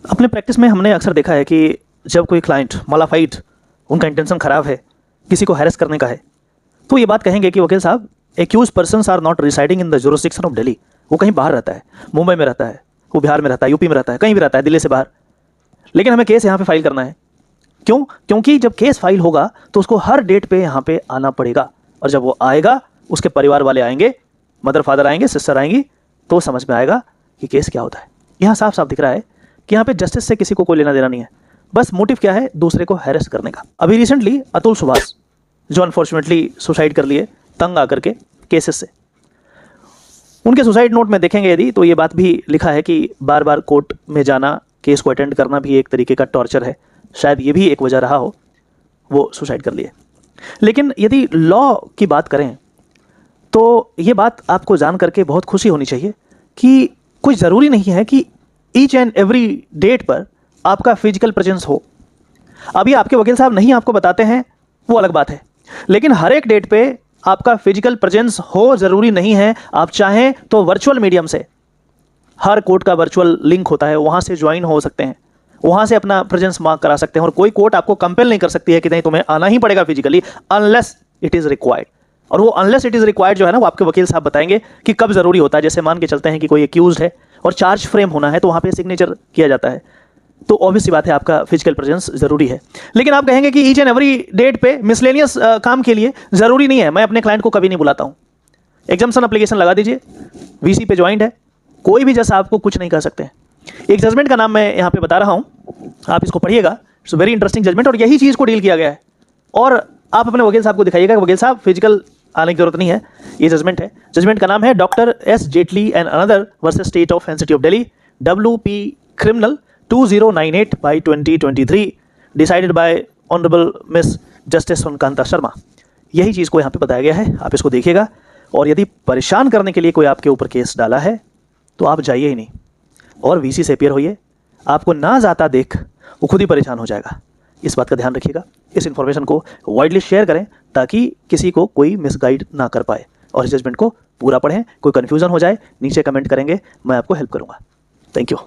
अपने प्रैक्टिस में हमने अक्सर देखा है कि जब कोई क्लाइंट मॉडिफाइड, उनका इंटेंशन ख़राब है, किसी को हैरेस करने का है, तो ये बात कहेंगे कि वकील साहब, accuse persons are not residing in the jurisdiction of Delhi. वो कहीं बाहर रहता है, मुंबई में रहता है, वो बिहार में रहता है, यूपी में रहता है, कहीं भी रहता है, दिल्ली से बाहर, लेकिन हमें केस यहाँ पे फाइल करना है। क्यों? क्योंकि जब केस फाइल होगा तो उसको हर डेट पे यहाँ पे आना पड़ेगा, और जब वो आएगा उसके परिवार वाले आएंगे, मदर फादर आएंगे, सिस्टर आएंगी, तो समझ में आएगा कि केस क्या होता है। यहाँ साफ साफ दिख रहा है कि यहाँ पे जस्टिस से किसी को कोई लेना देना नहीं है, बस मोटिव क्या है, दूसरे को हैरेस करने का। अभी रिसेंटली अतुल सुभाष, जो अनफॉर्चुनेटली सुसाइड कर लिए तंग आकर के केसेस से, उनके सुसाइड नोट में देखेंगे यदि, तो ये बात भी लिखा है कि बार बार कोर्ट में जाना, केस को अटेंड करना भी एक तरीके का टॉर्चर है। शायद ये भी एक वजह रहा हो वो सुसाइड कर लिए। लेकिन यदि लॉ की बात करें तो ये बात आपको जान करके बहुत खुशी होनी चाहिए कि कोई ज़रूरी नहीं है कि ईच एंड एवरी डेट पर आपका फिजिकल प्रेजेंस हो। अभी आपके वकील साहब नहीं आपको बताते हैं, वो अलग बात है, लेकिन हर एक डेट पे आपका फिजिकल प्रेजेंस हो ज़रूरी नहीं है। आप चाहें तो वर्चुअल मीडियम से, हर कोर्ट का वर्चुअल लिंक होता है, वहाँ से ज्वाइन हो सकते हैं, वहाँ से अपना प्रेजेंस मार्क करा सकते हैं, और कोई कोर्ट आपको कंपेल नहीं कर सकती है कि नहीं तुम्हें आना ही पड़ेगा physically, unless it is required. और वो अनलेस इट इज़ रिक्वायर्ड जो है ना, वो आपके वकील साहब बताएंगे कि कब ज़रूरी होता है। जैसे मान के चलते हैं कि कोई एक्यूज्ड है और चार्ज फ्रेम होना है, तो वहाँ पे सिग्नेचर किया जाता है, तो ऑब्वियस सी बात है आपका फिजिकल प्रेजेंस ज़रूरी है। लेकिन आप कहेंगे कि ईच एंड एवरी डेट पे मिसलेनियस काम के लिए ज़रूरी नहीं है। मैं अपने क्लाइंट को कभी नहीं बुलाता हूँ। एग्जाम्शन एप्लीकेशन लगा दीजिए, वीसी पे ज्वाइंट है, कोई भी जैसा आपको कुछ नहीं कर सकते। एक जजमेंट का नाम मैं यहाँ पे बता रहा हूँ, आप इसको पढ़िएगा, इट्स वेरी इंटरेस्टिंग जजमेंट, और यही चीज़ को डील किया गया है। और आप अपने वकील साहब को दिखाइएगा, वकील साहब फिजिकल आने की जरूरत नहीं है, ये जजमेंट है। जजमेंट का नाम है doctor S Jetley and another versus state of and city of Delhi, WP criminal 2098/2023, decided by honourable Miss justice Sunkanta Sharma. यही चीज़ को यहाँ पे बताया गया है, आप इसको देखिएगा। और यदि परेशान करने के लिए कोई आपके ऊपर केस डाला है तो आप जाइए ही नहीं, और वीसी से अपीयर होइए। आपको ना जाता देख वो खुद ही परेशान हो जाएगा। इस बात का ध्यान रखिएगा। इस इन्फॉर्मेशन को वाइडली शेयर करें ताकि किसी को कोई मिसगाइड ना कर पाए, और इस जजमेंट को पूरा पढ़ें। कोई कन्फ्यूजन हो जाए नीचे कमेंट करेंगे, मैं आपको हेल्प करूंगा। Thank you.